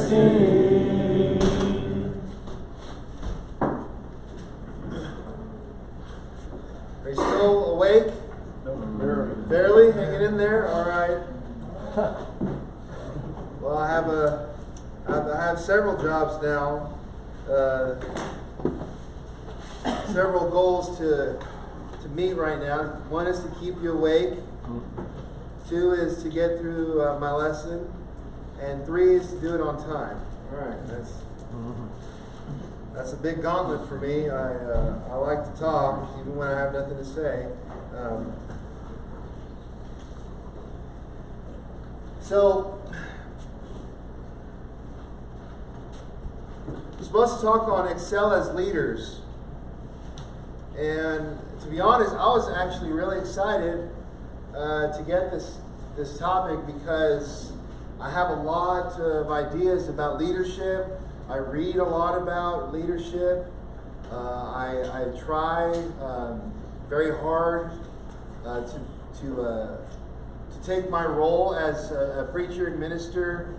sing. Are you still awake? Barely hanging in there? All right. Well, I have several jobs now. Several goals to meet right now. One is to keep you awake. 2 is to get through my lesson. And 3 is to do it on time. All right. That's a big gauntlet for me. I like to talk even when I have nothing to say. So, we're supposed to talk on excel as leaders. And to be honest, I was actually really excited to get this topic because I have a lot of ideas about leadership. I read a lot about leadership. I try very hard to take my role as a preacher and minister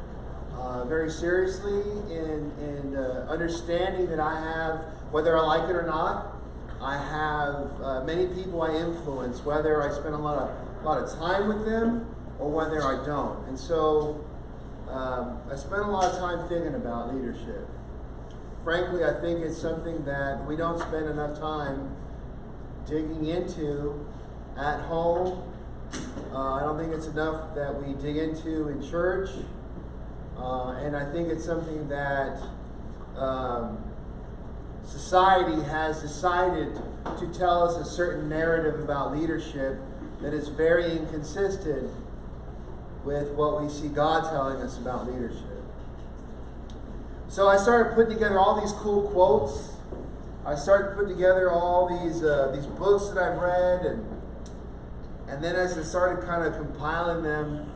very seriously in understanding that I have, whether I like it or not, I have many people I influence, whether I spend a lot of time with them or whether I don't. And so I spend a lot of time thinking about leadership. Frankly, I think it's something that we don't spend enough time digging into at home. I don't think it's enough that we dig into in church. And I think it's something that society has decided to tell us a certain narrative about leadership that is very inconsistent with what we see God telling us about leadership. So I started putting together all these cool quotes. I started putting together all these books that I've read, and then as I started kind of compiling them,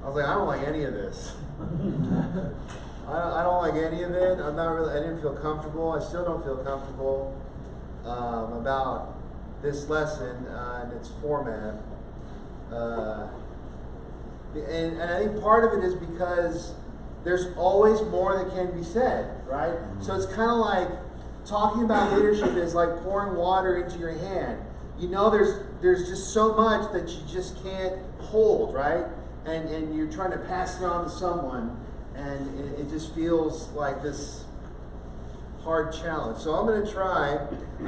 I was like, I don't like any of this. I don't like any of it. I didn't feel comfortable. I still don't feel comfortable about this lesson and its format. And I think part of it is because there's always more that can be said, right? So it's kind of like talking about leadership is like pouring water into your hand. You know, there's just so much that you just can't hold, right? And you're trying to pass it on to someone, and it just feels like this hard challenge. So I'm going to try.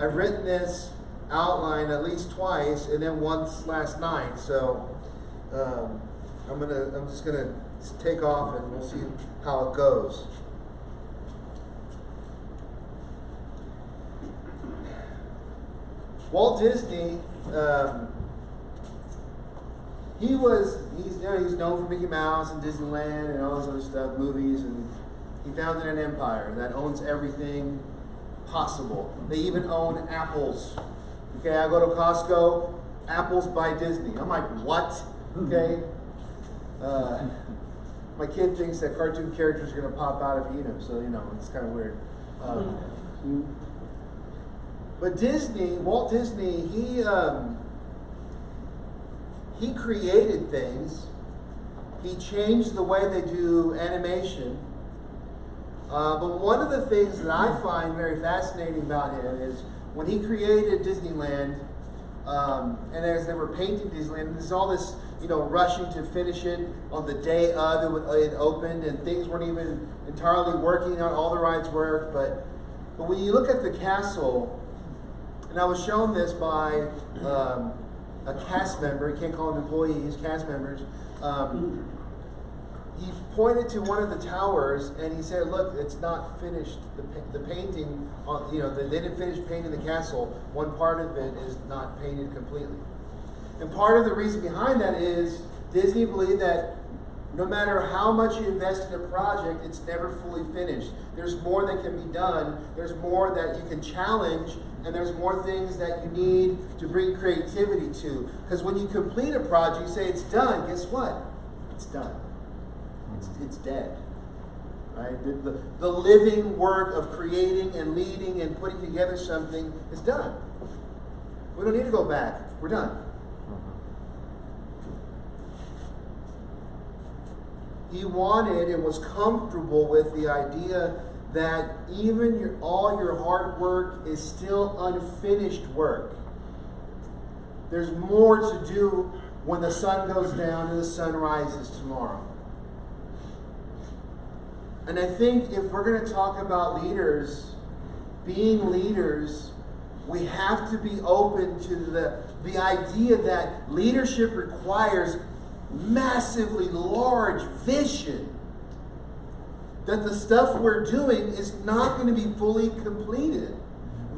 I've written this outline at least twice, and then once last night. So I'm just gonna take off, and we'll see how it goes. Walt Disney, he's known for Mickey Mouse and Disneyland and all this other stuff, movies, and he founded an empire that owns everything possible. They even own apples. Okay, I go to Costco, apples by Disney. I'm like, what? Okay. My kid thinks that cartoon characters are going to pop out if you eat them, so it's kind of weird. But Walt Disney, he created things. He changed the way they do animation. But one of the things that I find very fascinating about him is when he created Disneyland, and as they were painting Disneyland, there's all this, rushing to finish it on the day of it opened, and things weren't even entirely working out. All the rides worked, but when you look at the castle, and I was shown this by a cast member, you can't call them employees, cast members. He pointed to one of the towers and he said, "Look, it's not finished. The painting, they didn't finish painting the castle. One part of it is not painted completely." And part of the reason behind that is Disney believed that no matter how much you invest in a project, it's never fully finished. There's more that can be done. There's more that you can challenge, and there's more things that you need to bring creativity to. Because when you complete a project, you say it's done. Guess what? It's done. It's dead. Right? The living work of creating and leading and putting together something is done. We don't need to go back. We're done. He wanted and was comfortable with the idea that even all your hard work is still unfinished work. There's more to do when the sun goes down and the sun rises tomorrow. And I think if we're going to talk about leaders, being leaders, we have to be open to the idea that leadership requires massively large vision. That the stuff we're doing is not going to be fully completed.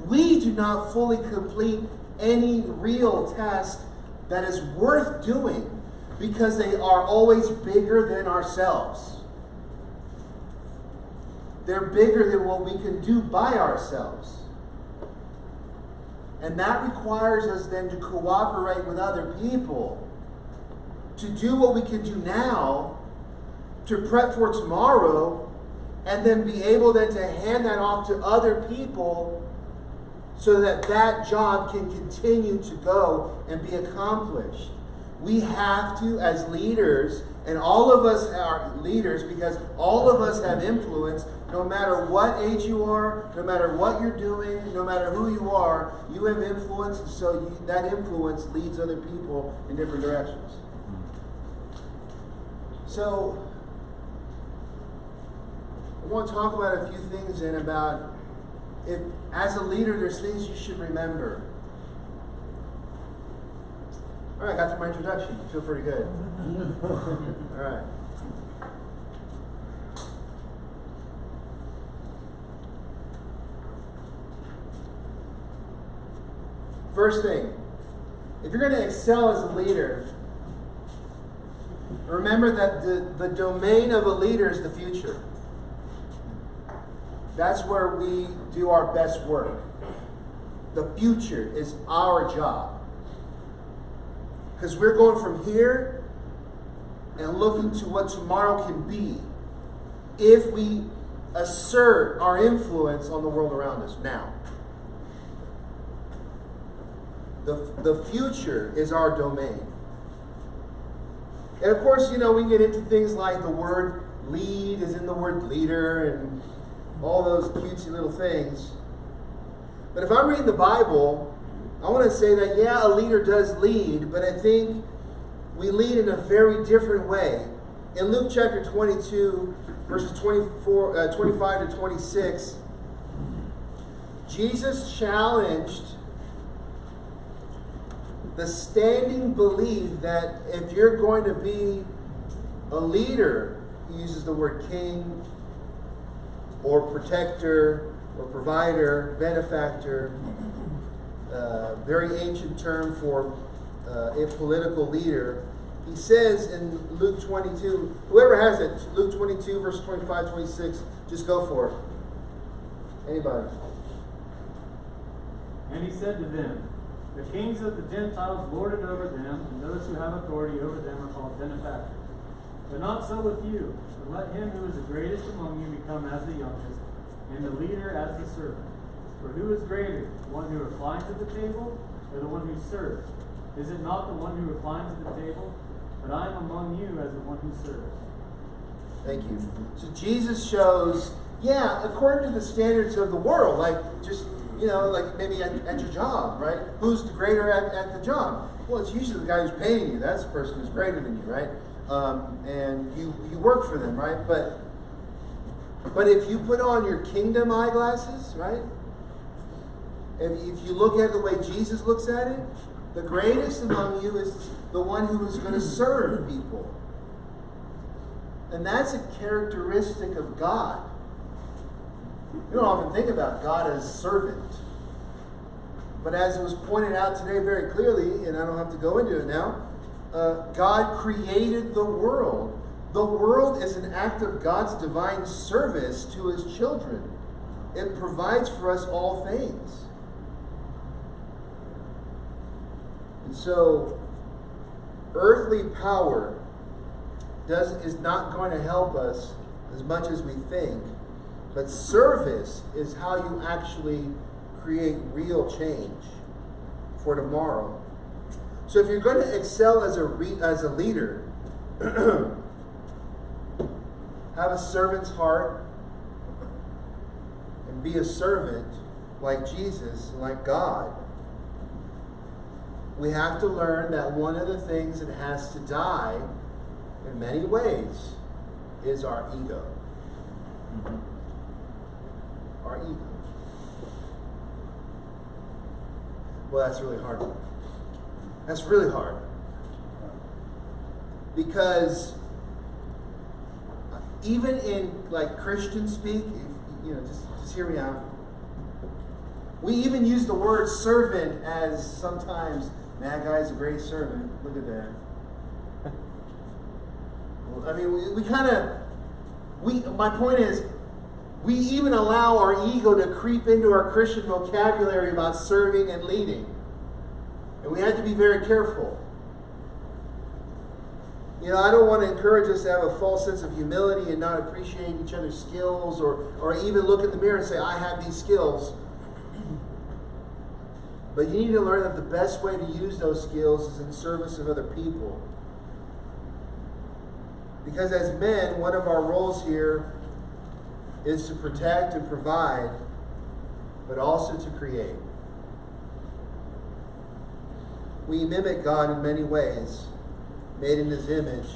We do not fully complete any real task that is worth doing because they are always bigger than ourselves. They're bigger than what we can do by ourselves. And that requires us then to cooperate with other people, to do what we can do now, to prep for tomorrow, and then be able then to hand that off to other people so that that job can continue to go and be accomplished. We have to, as leaders, and all of us are leaders because all of us have influence. No matter what age you are, no matter what you're doing, no matter who you are, you have influence, so that influence leads other people in different directions. So, I want to talk about a few things then about if, as a leader, there's things you should remember. All right, got to my introduction. I feel pretty good. All right. First thing, if you're going to excel as a leader, remember that the domain of a leader is the future. That's where we do our best work. The future is our job. Because we're going from here and looking to what tomorrow can be if we assert our influence on the world around us now. The future is our domain. And of course, we can get into things like the word lead is in the word leader and all those cutesy little things. But if I'm reading the Bible, I want to say that, yeah, a leader does lead, but I think we lead in a very different way. In Luke chapter 22, verses 25 to 26, Jesus challenged the standing belief that if you're going to be a leader, he uses the word king or protector or provider, benefactor, very ancient term for a political leader. He says in Luke 22, whoever has it, Luke 22, verse 25, 26, just go for it. Anybody? And he said to them, the kings of the Gentiles lord it over them, and those who have authority over them are called benefactors. But not so with you. But let him who is the greatest among you become as the youngest, and the leader as the servant. For who is greater, the one who reclines at the table, or the one who serves? Is it not the one who reclines at the table? But I am among you as the one who serves. Thank you. So Jesus shows, yeah, according to the standards of the world, like just, like maybe at your job, right? Who's the greater at the job? Well, it's usually the guy who's paying you. That's the person who's greater than you, right? And you work for them, right? But if you put on your kingdom eyeglasses, right? If you look at it the way Jesus looks at it, the greatest among you is the one who is going to serve people. And that's a characteristic of God. You don't often think about God as servant. But as it was pointed out today very clearly, and I don't have to go into it now, God created the world. The world is an act of God's divine service to his children. It provides for us all things. And so, earthly power is not going to help us as much as we think. But service is how you actually create real change for tomorrow. So if you're going to excel as a leader, have a servant's heart and be a servant like Jesus, like God, we have to learn that one of the things that has to die in many ways is our ego. Our ego. Well, that's really hard. That's really hard. Because even in like Christian speak, just hear me out. We even use the word servant as sometimes, man, that guy's a great servant. Look at that. I mean, my point is, we even allow our ego to creep into our Christian vocabulary about serving and leading. And we have to be very careful. I don't want to encourage us to have a false sense of humility and not appreciate each other's skills or even look in the mirror and say, I have these skills. But you need to learn that the best way to use those skills is in service of other people. Because as men, one of our roles here is to protect and provide, but also to create. We mimic God in many ways, made in His image.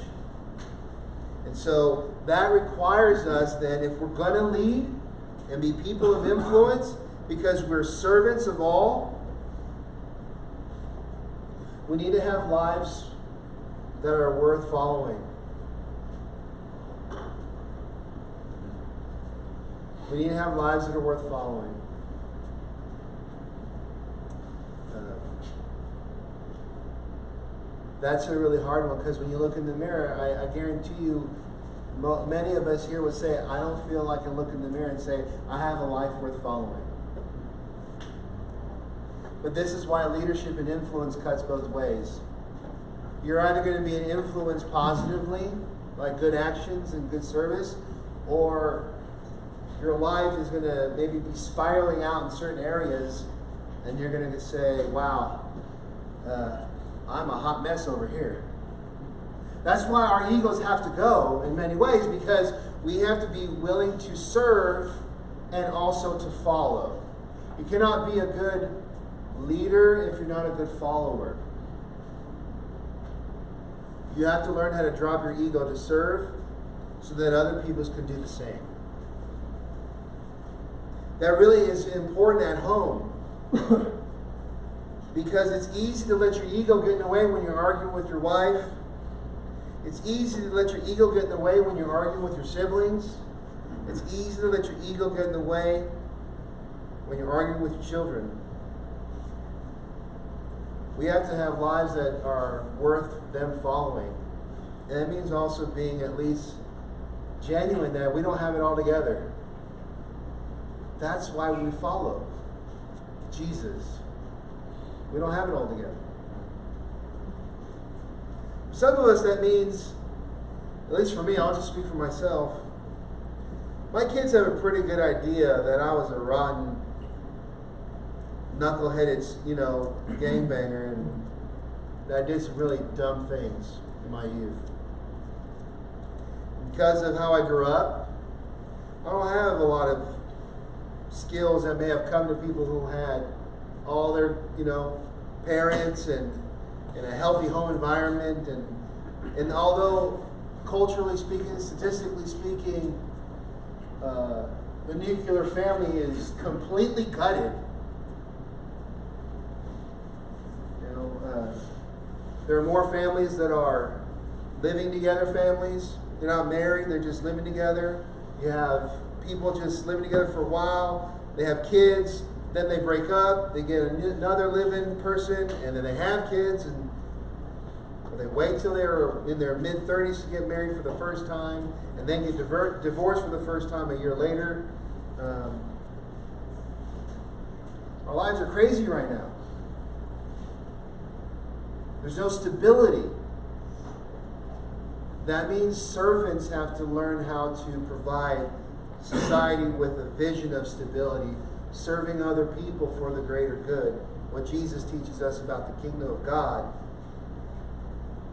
And so that requires us then, if we're going to lead and be people of influence, because we're servants of all, we need to have lives that are worth following. We need to have lives that are worth following. That's a really hard one, because when you look in the mirror, I guarantee you, many of us here would say, I don't feel like I can look in the mirror and say, I have a life worth following. But this is why leadership and influence cuts both ways. You're either going to be an influence positively, like good actions and good service, or your life is going to maybe be spiraling out in certain areas, and you're going to say, wow, I'm a hot mess over here. That's why our egos have to go in many ways, because we have to be willing to serve and also to follow. You cannot be a good leader if you're not a good follower. You have to learn how to drop your ego to serve so that other people can do the same. That really is important at home. Because it's easy to let your ego get in the way when you're arguing with your wife. It's easy to let your ego get in the way when you're arguing with your siblings. It's easy to let your ego get in the way when you're arguing with your children. We have to have lives that are worth them following. And that means also being at least genuine, that we don't have it all together. That's why we follow Jesus. We don't have it all together. For some of us, that means, at least for me, I'll just speak for myself. My kids have a pretty good idea that I was a rotten, knuckleheaded, gangbanger, and that I did some really dumb things in my youth. Because of how I grew up, I don't have a lot of skills that may have come to people who had all their, parents and in a healthy home environment, and although culturally speaking, statistically speaking, the nuclear family is completely gutted. There are more families that are living together families. They're not married, they're just living together. You have people just living together for a while. They have kids, then they break up, they get another living person, and then they have kids, and they wait till they're in their mid-30s to get married for the first time, and then get divorced for the first time a year later. Our lives are crazy right now. There's no stability. That means servants have to learn how to provide society with a vision of stability, serving other people for the greater good. What Jesus teaches us about the kingdom of God,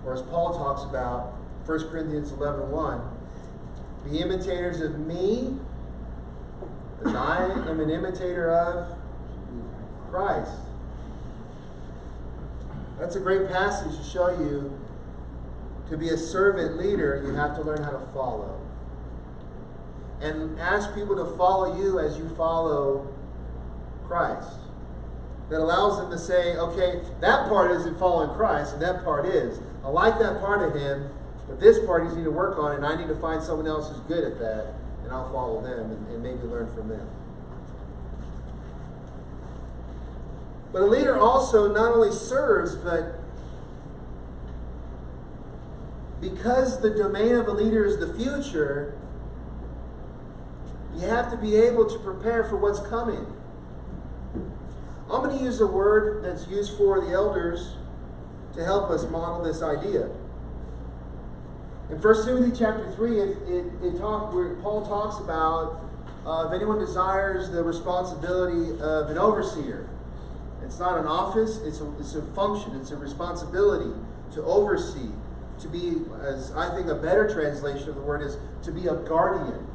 or as Paul talks about, 1 Corinthians 11:1, Be imitators of me, as I am an imitator of Christ. That's a great passage to show you, to be a servant leader, you have to learn how to follow. And ask people to follow you as you follow Christ. That allows them to say, okay, that part isn't following Christ, and that part is. I like that part of him, but this part he's need to work on, and I need to find someone else who's good at that, and I'll follow them and maybe learn from them. But a leader also not only serves, but because the domain of a leader is the future, you have to be able to prepare for what's coming. I'm going to use a word that's used for the elders to help us model this idea. In 1 Timothy chapter 3, where Paul talks about if anyone desires the responsibility of an overseer. It's not an office, it's a function, it's a responsibility to oversee, to be, as I think a better translation of the word is, to be a guardian.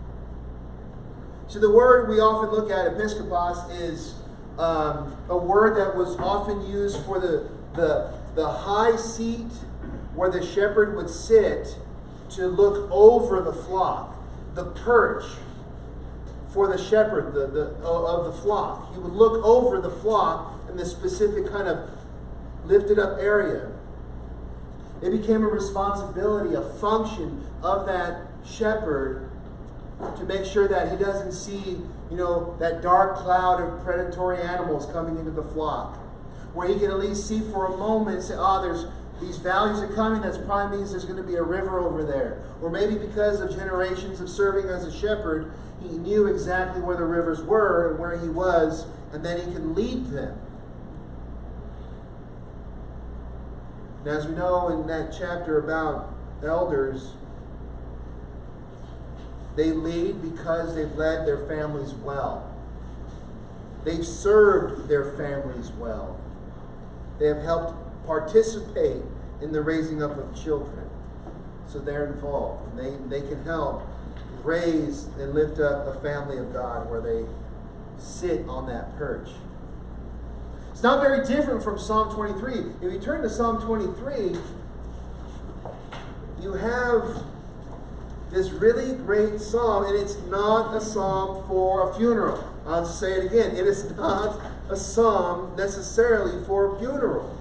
So the word we often look at, episkopos, is a word that was often used for the high seat where the shepherd would sit to look over the flock, the perch for the shepherd of the flock. He would look over the flock in this specific kind of lifted up area. It became a responsibility, a function of that shepherd to make sure that he doesn't see, that dark cloud of predatory animals coming into the flock. Where he can at least see for a moment and say, there's these valleys are coming, that probably means there's going to be a river over there. Or maybe because of generations of serving as a shepherd, he knew exactly where the rivers were and where he was, and then he can lead them. And as we know in that chapter about elders, they lead because they've led their families well. They've served their families well. They have helped participate in the raising up of children. So they're involved. They can help raise and lift up a family of God where they sit on that perch. It's not very different from Psalm 23. If you turn to Psalm 23, you have this really great psalm, and it's not a psalm for a funeral. I'll just say it again. It is not a psalm necessarily for a funeral.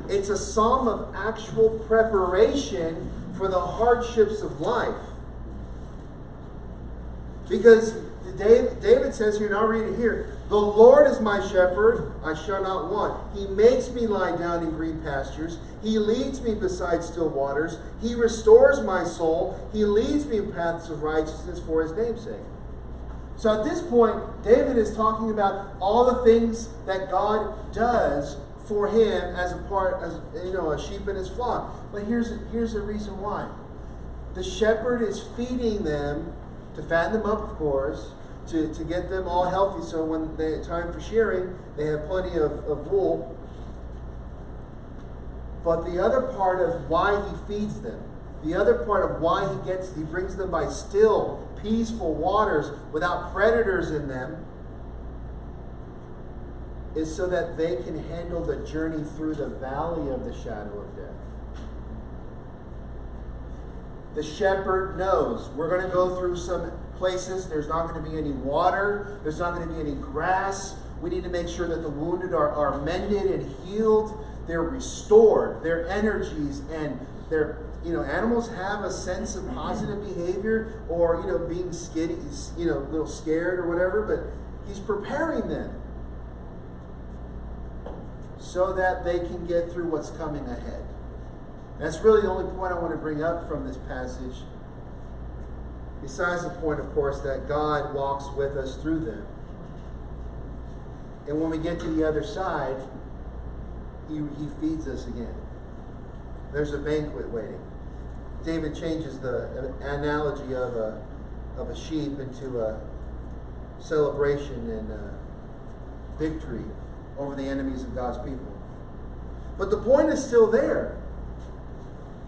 It's a psalm of actual preparation for the hardships of life. Because David says here, and I'll read it here, "The Lord is my shepherd, I shall not want. He makes me lie down in green pastures. He leads me beside still waters. He restores my soul. He leads me in paths of righteousness for his name's sake." So at this point, David is talking about all the things that God does for him as a sheep in his flock. But here's the reason why. The shepherd is feeding them to fatten them up, of course, to get them all healthy, so when it's time for shearing, they have plenty of wool. But the other part of why he feeds them, the other part of why he brings them by still, peaceful waters without predators in them, is so that they can handle the journey through the valley of the shadow of death. The shepherd knows we're going to go through some places. There's not going to be any water. There's not going to be any grass. We need to make sure that the wounded are mended and healed. They're restored. Their energies and their, animals have a sense of positive behavior or, being skitty, a little scared or whatever, but he's preparing them so that they can get through what's coming ahead. That's really the only point I want to bring up from this passage. Besides the point, of course, that God walks with us through them. And when we get to the other side, he feeds us again. There's a banquet waiting. David changes the analogy of a sheep into a celebration and a victory over the enemies of God's people. But the point is still there.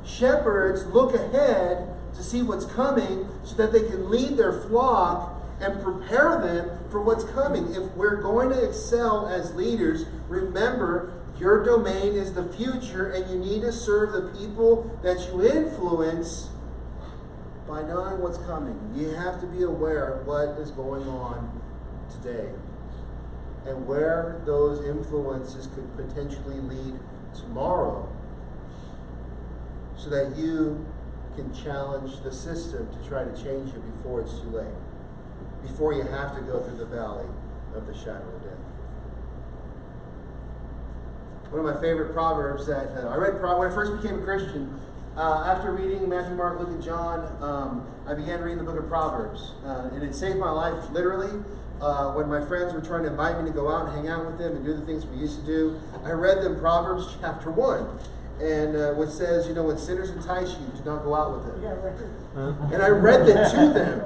Shepherds look ahead to see what's coming so that they can lead their flock and prepare them for what's coming. If we're going to excel as leaders, remember your domain is the future, and you need to serve the people that you influence by knowing what's coming. You have to be aware of what is going on today and where those influences could potentially lead tomorrow, so that you can challenge the system to try to change it before it's too late, before you have to go through the valley of the shadow of death. One of my favorite proverbs that I read when I first became a Christian, after reading Matthew, Mark, Luke, and John, I began reading the book of Proverbs. And it saved my life, literally. When my friends were trying to invite me to go out and hang out with them and do the things we used to do, I read them Proverbs chapter 1. And which says, when sinners entice you, do not go out with them. Yeah, right. And I read that to them.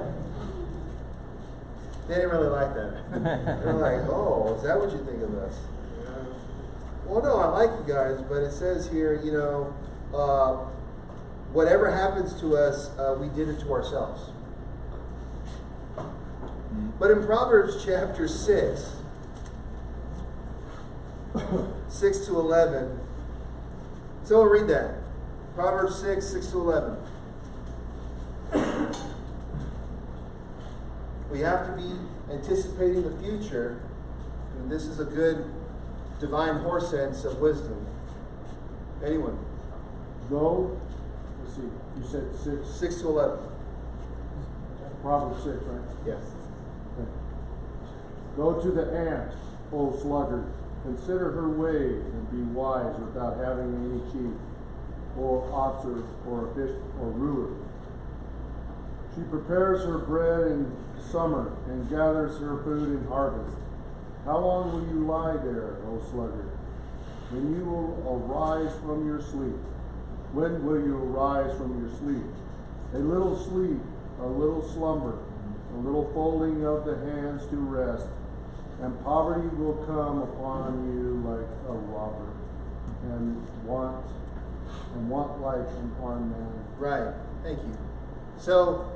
They didn't really like that. They're like, oh, is that what you think of us? Well, no, I like you guys, but it says here, whatever happens to us, we did it to ourselves. But in Proverbs chapter 6, 6 to 11, so we'll read that. Proverbs 6, 6 to 11. We have to be anticipating the future, and this is a good divine horse sense of wisdom. Anyone? Go, let's see, you said 6. 6 to 11. Proverbs 6, right? Yes. Okay. Go to the ant, O sluggard. Consider her ways and be wise without having any chief, or oxer, or a fish, or ruler. She prepares her bread in summer and gathers her food in harvest. How long will you lie there, O sluggard? When you will arise from your sleep. When will you arise from your sleep? A little sleep, a little slumber, a little folding of the hands to rest, and poverty will come upon you like a robber, and want like an armed man. Right. Thank you. So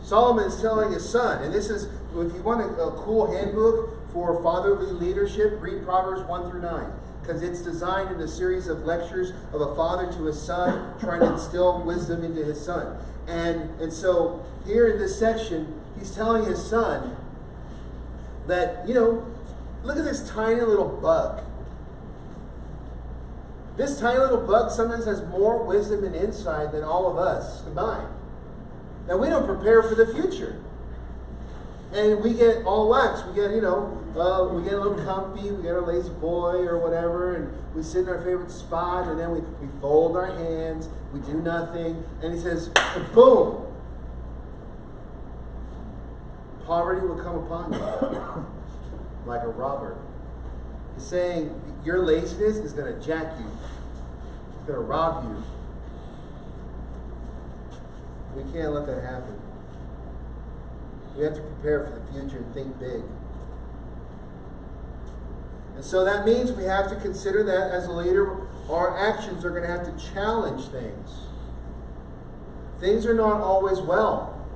Solomon is telling his son, and this is, if you want a cool handbook for fatherly leadership, read Proverbs 1 through 9. Because it's designed in a series of lectures of a father to his son, trying to instill wisdom into his son. And so here in this section, he's telling his son that, look at this tiny little bug. This tiny little bug sometimes has more wisdom and insight than all of us combined. Now, we don't prepare for the future. And we get all lax. We get, we get a little comfy. We get our lazy boy or whatever, and we sit in our favorite spot, and then we fold our hands. We do nothing. And he says, boom. Poverty will come upon you like a robber. He's saying your laziness is going to jack you. It's going to rob you. We can't let that happen. We have to prepare for the future and think big. And so that means we have to consider that as a leader, our actions are going to have to challenge things. Things are not always well.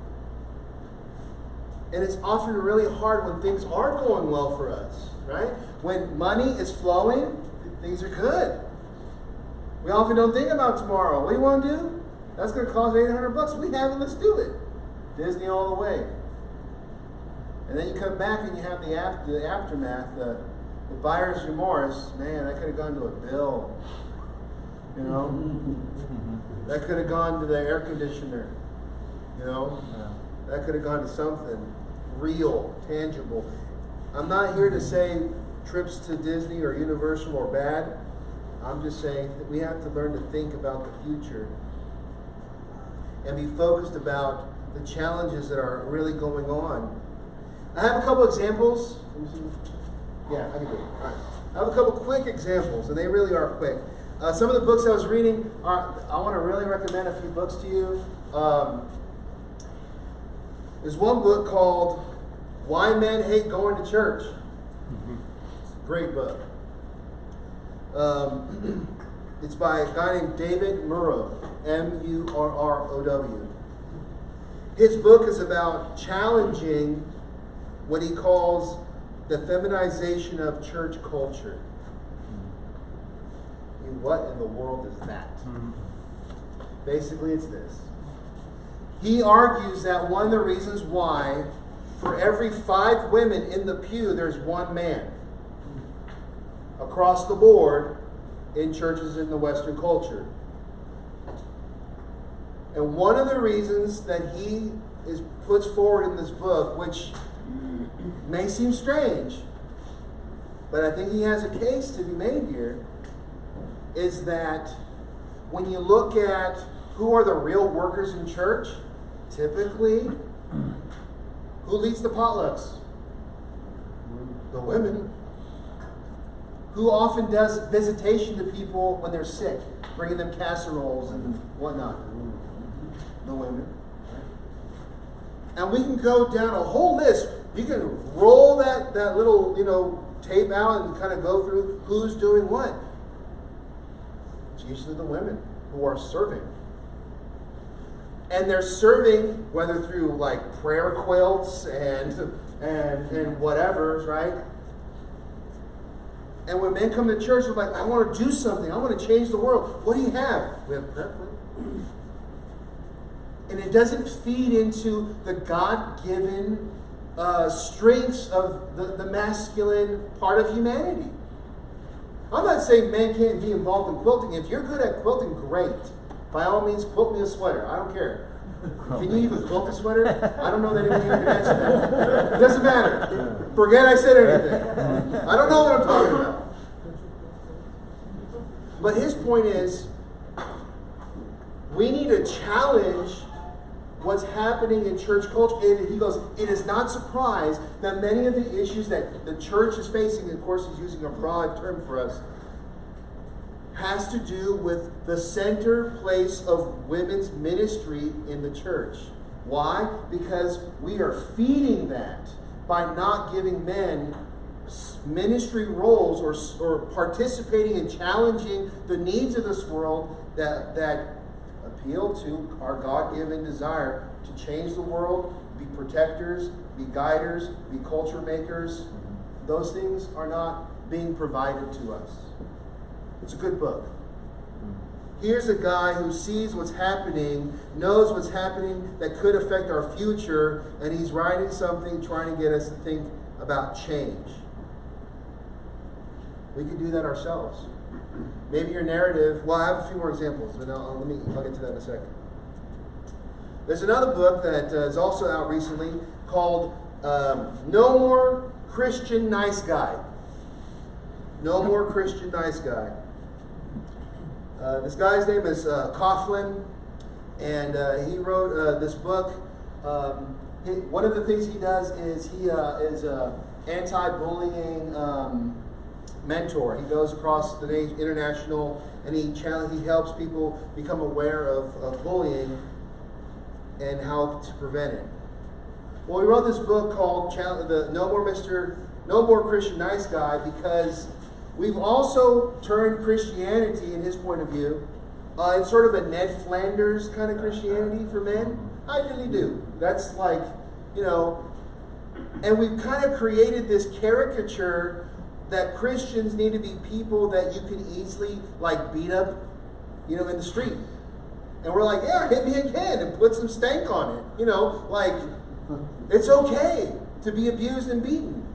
And it's often really hard when things are going well for us, right? When money is flowing, things are good. We often don't think about tomorrow. What do you want to do? That's going to cost $800. We have it. Let's do it. Disney all the way. And then you come back and you have the aftermath, the buyer's remorse. Man, that could have gone to a bill. That could have gone to the air conditioner. That could have gone to something real, tangible. I'm not here to say trips to Disney or Universal are bad. I'm just saying that we have to learn to think about the future and be focused about the challenges that are really going on. I have a couple examples. Yeah, I can do it. All right. I have a couple quick examples, and they really are quick. Some of the books I was reading, I want to really recommend a few books to you. There's one book called Why Men Hate Going to Church. It's a great book. It's by a guy named David Murrow. Murrow. His book is about challenging what he calls the feminization of church culture. I mean, what in the world is that? Basically, it's this. He argues that one of the reasons why for every 5 women in the pew, there's 1 man. Across the board in churches in the Western culture. And one of the reasons that he puts forward in this book, which may seem strange, but I think he has a case to be made here, is that when you look at who are the real workers in church, typically, who leads the potlucks? The women. Who often does visitation to people when they're sick, bringing them casseroles and whatnot? The women. And we can go down a whole list. You can roll that little, tape out and kind of go through who's doing what. It's usually the women who are serving. And they're serving whether through like prayer quilts and whatever, right? And when men come to church, they're like, I want to do something. I want to change the world. What do you have? We have a prayer quilt. And it doesn't feed into the God-given strengths of the masculine part of humanity. I'm not saying men can't be involved in quilting. If you're good at quilting, great. By all means, quilt me a sweater. I don't care. Can you even quilt a sweater? I don't know that anyone here can answer that. It doesn't matter. Forget I said anything. I don't know what I'm talking about. But his point is, we need to challenge what's happening in church culture. And he goes, it is not surprised that many of the issues that the church is facing, of course he's using a broad term for us, has to do with the center place of women's ministry in the church. Why? Because we are feeding that by not giving men ministry roles or participating in challenging the needs of this world that appeal to our God-given desire to change the world, be protectors, be guiders, be culture makers. Those things are not being provided to us. It's a good book. Here's a guy who sees what's happening, knows what's happening that could affect our future, and he's writing something trying to get us to think about change. We can do that ourselves. Maybe your narrative, well, I have a few more examples, but I'll get to that in a second. There's another book that is also out recently called No More Christian Nice Guy. No More Christian Nice Guy. This guy's name is Coughlin, and he wrote this book. One of the things he does is he is an anti-bullying mentor. He goes across the international, and he helps people become aware of bullying and how to prevent it. Well, he wrote this book called No More Christian Nice Guy, because we've also turned Christianity, in his point of view, in sort of a Ned Flanders kind of Christianity for men. I really do. That's like, and we've kind of created this caricature that Christians need to be people that you can easily beat up, in the street. And we're like, yeah, hit me again and put some stank on it. It's okay to be abused and beaten.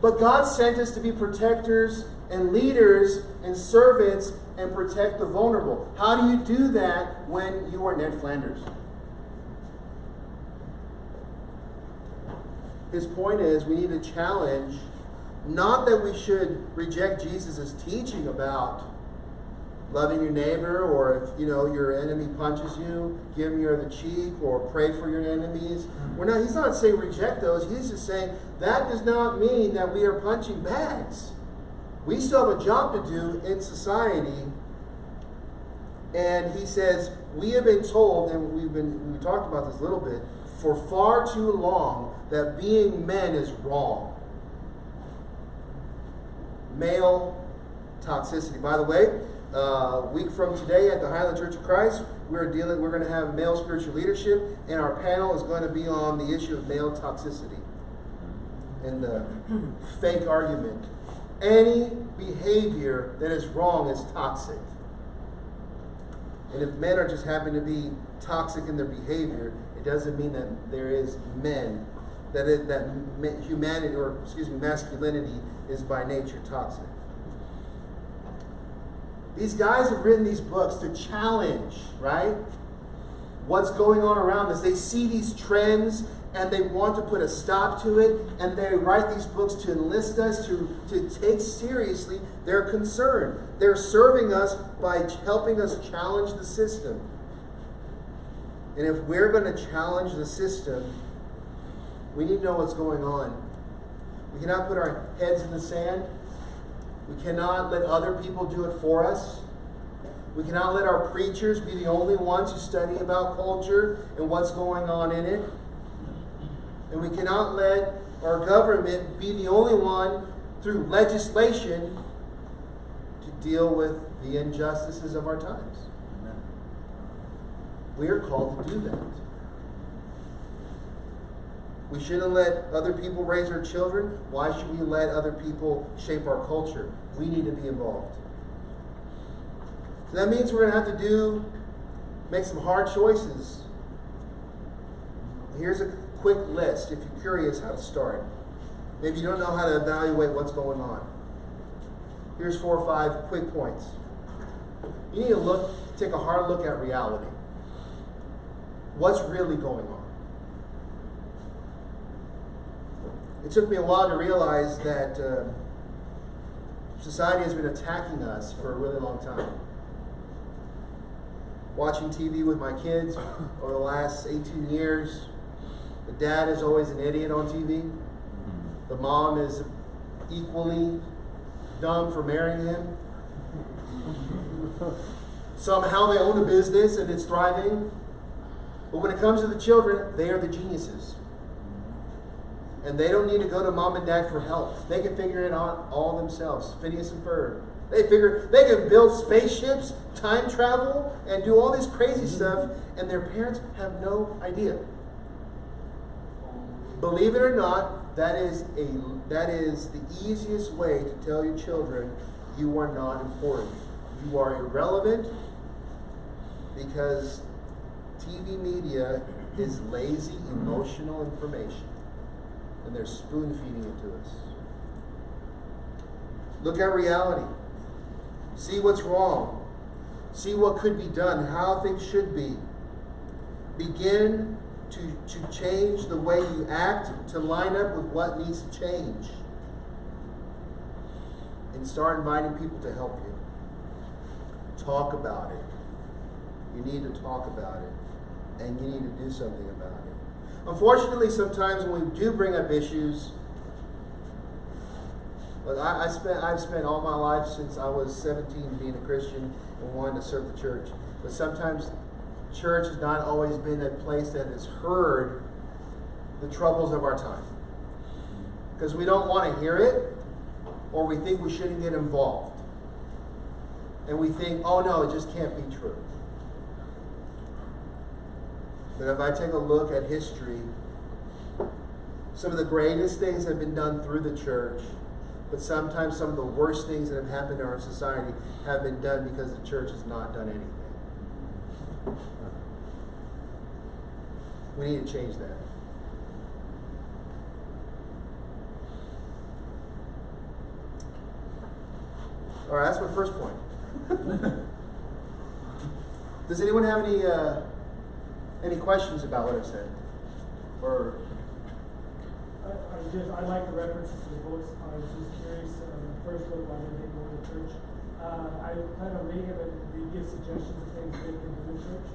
But God sent us to be protectors and leaders and servants and protect the vulnerable. How do you do that when you are Ned Flanders? His point is we need to challenge, not that we should reject Jesus' teaching about loving your neighbor, or if your enemy punches you, give him the cheek, or pray for your enemies. He's not saying reject those. He's just saying that does not mean that we are punching bags. We still have a job to do in society. And he says, we have been told, and we talked about this a little bit, for far too long, that being men is wrong. Male toxicity. By the way, Week from today at the Highland Church of Christ, we're going to have male spiritual leadership, and our panel is going to be on the issue of male toxicity and the fake argument. Any behavior that is wrong is toxic. And if men are just happen to be toxic in their behavior, it doesn't mean that there is men, humanity, or excuse me, masculinity is by nature toxic. These guys have written these books to challenge, right? What's going on around us. They see these trends and they want to put a stop to it, and they write these books to enlist us to take seriously their concern. They're serving us by helping us challenge the system. And if we're going to challenge the system, we need to know what's going on. We cannot put our heads in the sand. We cannot let other people do it for us. We cannot let our preachers be the only ones who study about culture and what's going on in it. And we cannot let our government be the only one, through legislation, to deal with the injustices of our times. We are called to do that. We shouldn't let other people raise our children. Why should we let other people shape our culture? We need to be involved. So that means we're going to have to make some hard choices. Here's a quick list if you're curious how to start. Maybe you don't know how to evaluate what's going on. Here's 4 or 5 quick points. You need to take a hard look at reality. What's really going on? It took me a while to realize that society has been attacking us for a really long time. Watching TV with my kids over the last 18 years, the dad is always an idiot on TV. The mom is equally dumb for marrying him. Somehow they own a business and it's thriving. But when it comes to the children, they are the geniuses. And they don't need to go to mom and dad for help. They can figure it out all themselves. Phineas and Ferb. They figure they can build spaceships, time travel, and do all this crazy stuff, and their parents have no idea. Believe it or not, that is the easiest way to tell your children you are not important. You are irrelevant because TV media is lazy, emotional information. And they're spoon feeding it to us. Look at reality. See what's wrong. See what could be done, how things should be. Begin to change the way you act to line up with what needs to change. And start inviting people to help you. Talk about it. You need to talk about it. And you need to do something about it. Unfortunately, sometimes when we do bring up issues, look, I've spent all my life since I was 17 being a Christian and wanting to serve the church. But sometimes church has not always been a place that has heard the troubles of our time. Because we don't want to hear it, or we think we shouldn't get involved. And we think, oh no, it just can't be true. But if I take a look at history, some of the greatest things have been done through the church, but sometimes some of the worst things that have happened in our society have been done because the church has not done anything. We need to change that. All right, that's my first point. Does anyone have any questions about what I said? Or I like the references to the books. I was just curious. The first book, why did they go to church? I plan on reading it, but do you give suggestions of things they can do in church?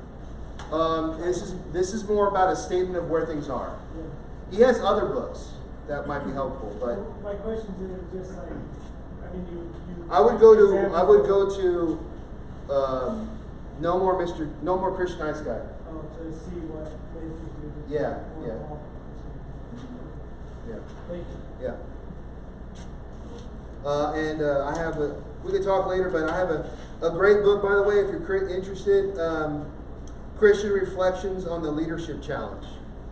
This is more about a statement of where things are. Yeah. He has other books that might be helpful, but My question is just like, I mean, you I would go to No More Christian Nice Guy. to see what they think you do. Yeah. Thank you. Yeah. And I have we can talk later, but I have A great book, by the way, if you're interested, Christian Reflections on the Leadership Challenge.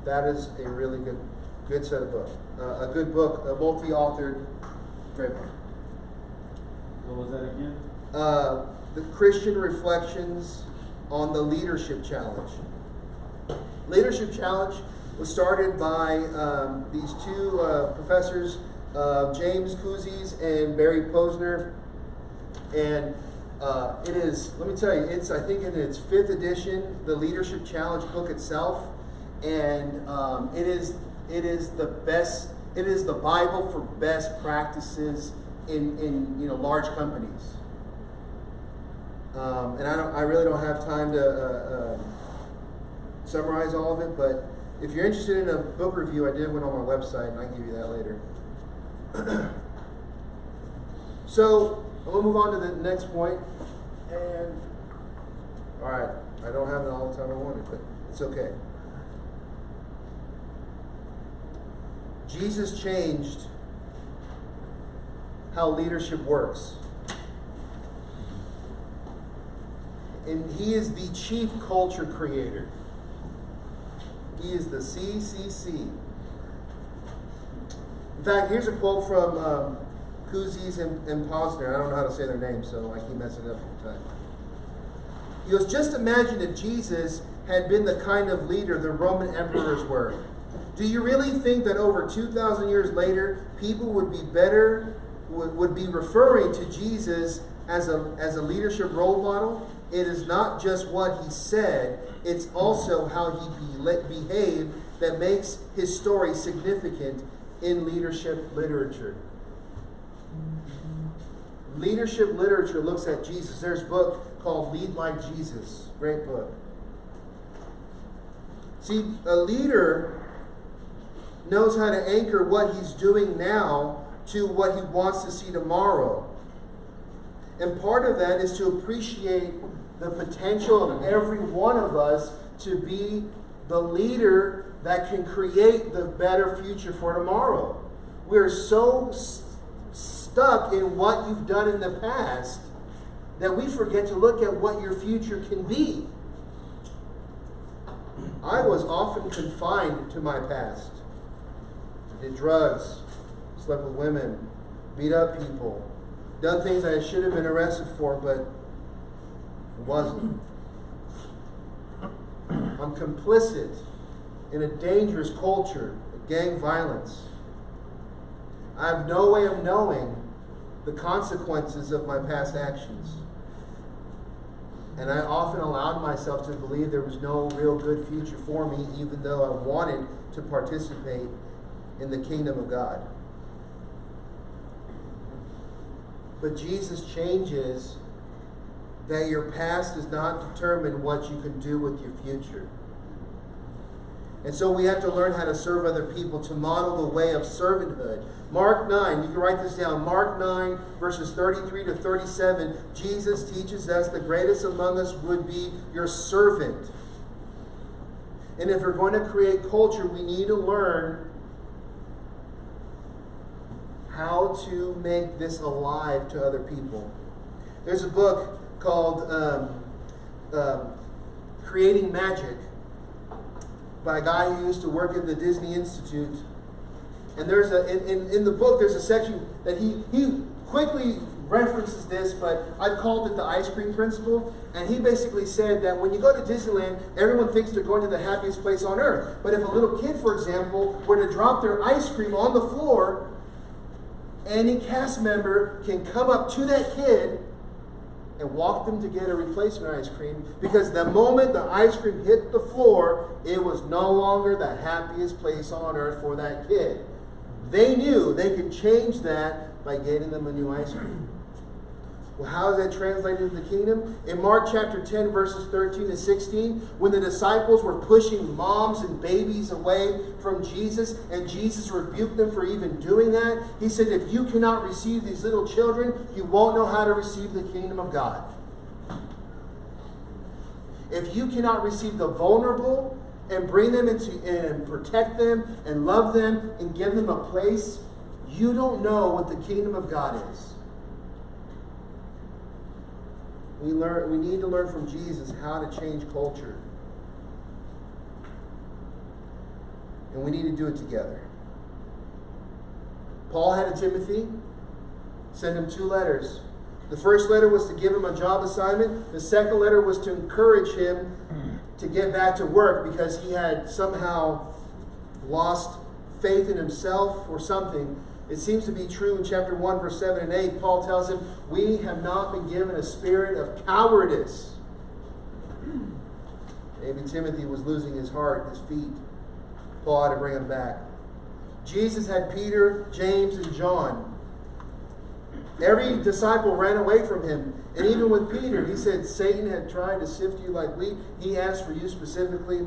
That is a really good set of books. A good book, a multi-authored, great book. What was that again? The Christian Reflections on the Leadership Challenge. Leadership Challenge was started by these two professors, James Kuzis and Barry Posner, and it is, let me tell you, it's, I think, in its 5th edition, the Leadership Challenge book itself, and it is the best. It is the Bible for best practices in large companies. And I really don't have time to summarize all of it, but if you're interested in a book review, I did one on my website, and I can give you that later. So we'll move on to the next point. And all right, I don't have it all the time I wanted, but it's okay. Jesus changed how leadership works. And he is the chief culture creator. He is the CCC. In fact, here's a quote from Kuzis and Posner. I don't know how to say their names, so I keep messing it up all the time. He goes, just imagine if Jesus had been the kind of leader the Roman emperors were. Do you really think that over 2,000 years later, people would be referring to Jesus as a leadership role model? It is not just what he said, it's also how he behaved that makes his story significant in leadership literature. Leadership literature looks at Jesus. There's a book called Lead Like Jesus. Great book. See, a leader knows how to anchor what he's doing now to what he wants to see tomorrow. And part of that is to appreciate the potential of every one of us to be the leader that can create the better future for tomorrow. We're so stuck in what you've done in the past that we forget to look at what your future can be. I was often confined to my past. I did drugs, slept with women, beat up people, done things I should have been arrested for, but it wasn't. I'm complicit in a dangerous culture of gang violence. I have no way of knowing the consequences of my past actions. And I often allowed myself to believe there was no real good future for me, even though I wanted to participate in the kingdom of God. But Jesus changes that your past does not determine what you can do with your future. And so we have to learn how to serve other people, to model the way of servanthood. Mark 9, you can write this down. Mark 9, verses 33 to 37, Jesus teaches us the greatest among us would be your servant. And if we're going to create culture, we need to learn how to make this alive to other people. There's a book called Creating Magic by a guy who used to work at the Disney Institute. And there's in the book there's a section that he quickly references this, but I've called it the ice cream principle. And he basically said that when you go to Disneyland, everyone thinks they're going to the happiest place on earth. But if a little kid, for example, were to drop their ice cream on the floor, any cast member can come up to that kid and walk them to get a replacement ice cream, because the moment the ice cream hit the floor, it was no longer the happiest place on earth for that kid. They knew they could change that by getting them a new ice cream. Well, how is that translated into the kingdom? In Mark chapter 10, verses 13 to 16, when the disciples were pushing moms and babies away from Jesus, and Jesus rebuked them for even doing that, he said, if you cannot receive these little children, you won't know how to receive the kingdom of God. If you cannot receive the vulnerable and bring them into and protect them and love them and give them a place, you don't know what the kingdom of God is. We need to learn from Jesus how to change culture. And we need to do it together. Paul had a Timothy, sent him 2 letters. The first letter was to give him a job assignment. The second letter was to encourage him to get back to work because he had somehow lost faith in himself or something. It seems to be true in chapter 1, verse 7 and 8. Paul tells him, we have not been given a spirit of cowardice. Maybe Timothy was losing his heart, his feet. Paul had to bring him back. Jesus had Peter, James, and John. Every disciple ran away from him. And even with Peter, he said, Satan had tried to sift you like wheat. He asked for you specifically.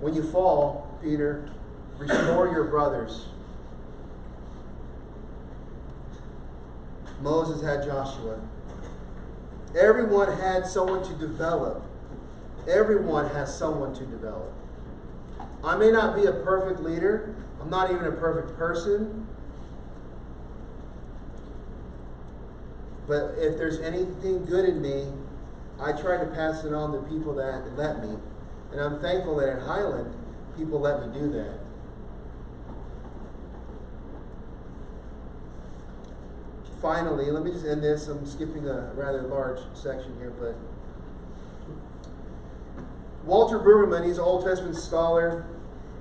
When you fall, Peter, restore your brothers. Moses had Joshua. Everyone had someone to develop. Everyone has someone to develop. I may not be a perfect leader. I'm not even a perfect person. But if there's anything good in me, I try to pass it on to people that let me. And I'm thankful that at Highland, people let me do that. Finally, let me just end this. I'm skipping a rather large section here, but Walter Brueggemann, he's an Old Testament scholar.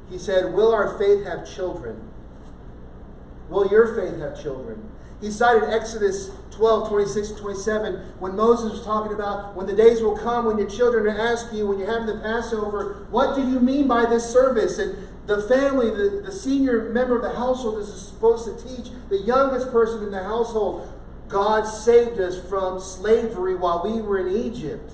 He said, will our faith have children? Will your faith have children? He cited Exodus 12, 26, 27, when Moses was talking about when the days will come when your children will ask you, when you're having the Passover, what do you mean by this service? And the family, the senior member of the household is supposed to teach the youngest person in the household, God saved us from slavery while we were in Egypt.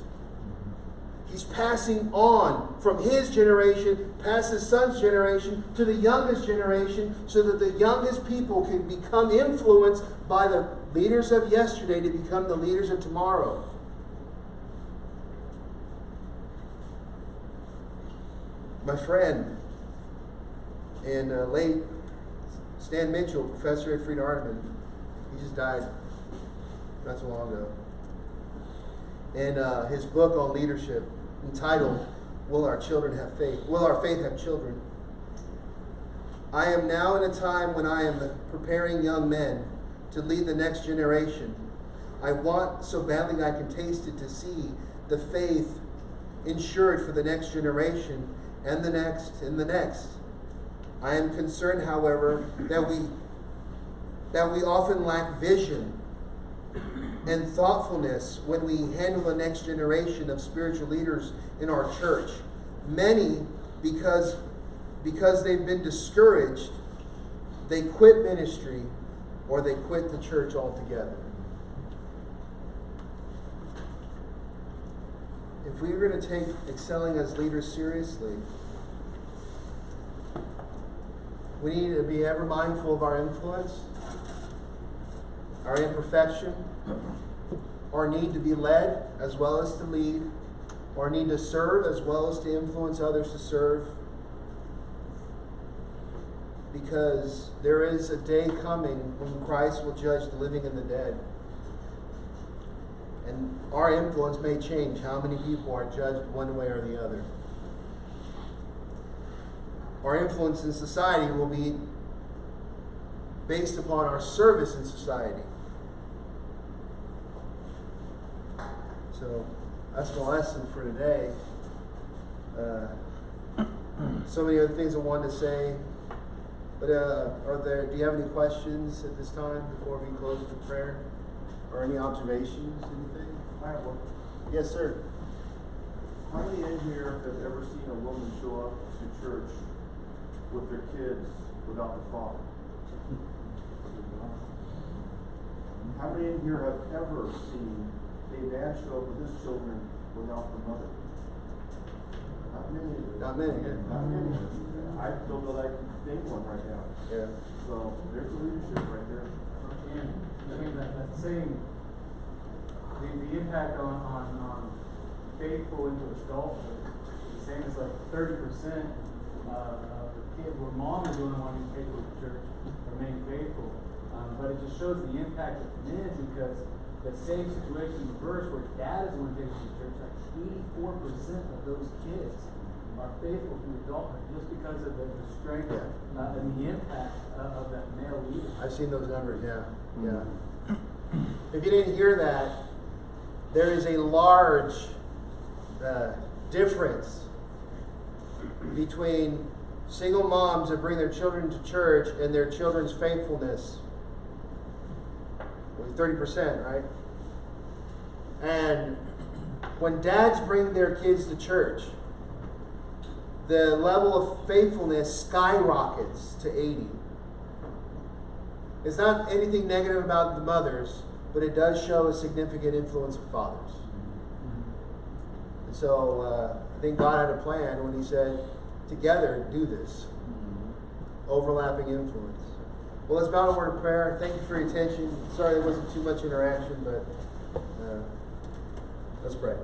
He's passing on from his generation, past his son's generation, to the youngest generation, so that the youngest people can become influenced by the leaders of yesterday to become the leaders of tomorrow. My friend and late Stan Mitchell, professor at Frieda-Hardeman, he just died not so long ago. And his book on leadership, entitled, Will Our Children Have Faith? Will Our Faith Have Children? I am now in a time when I am preparing young men to lead the next generation. I want so badly I can taste it to see the faith ensured for the next generation and the next and the next. I am concerned, however, that we often lack vision and thoughtfulness when we handle the next generation of spiritual leaders in our church. Many, because they've been discouraged, they quit ministry or they quit the church altogether. If we were going to take excelling as leaders seriously, we need to be ever mindful of our influence, our imperfection, our need to be led as well as to lead, our need to serve as well as to influence others to serve. Because there is a day coming when Christ will judge the living and the dead. And our influence may change how many people are judged one way or the other. Our influence in society will be based upon our service in society. So that's my lesson for today. So many other things I wanted to say. But do you have any questions at this time before we close with prayer? Or any observations, anything? I have one. Yes, sir. How many in here have ever seen a woman show up to church with their kids without the father? How many in here have ever seen a man show up with his children without the mother? Not many. Not many. Not many. I don't know that I can name one right now. Yeah. So there's the leadership right there. And I mean that same the impact on faithful into adulthood, the same as like 30% of the kids where mom is the only one who's faithful to church, remain faithful. But it just shows the impact of men because the same situation in the verse where dad is the one who takes them to church, like 84% of those kids are faithful through adulthood just because of the strength and the impact of that male leader. I've seen those numbers, yeah. Yeah. If you didn't hear that, there is a large difference between single moms that bring their children to church and their children's faithfulness. 30%, right? And when dads bring their kids to church, the level of faithfulness skyrockets to 80. It's not anything negative about the mothers, but it does show a significant influence of fathers. And so I think God had a plan when He said, together, do this. Overlapping influence. Well, let's bow to a word of prayer. Thank you for your attention. Sorry there wasn't too much interaction, but let's pray.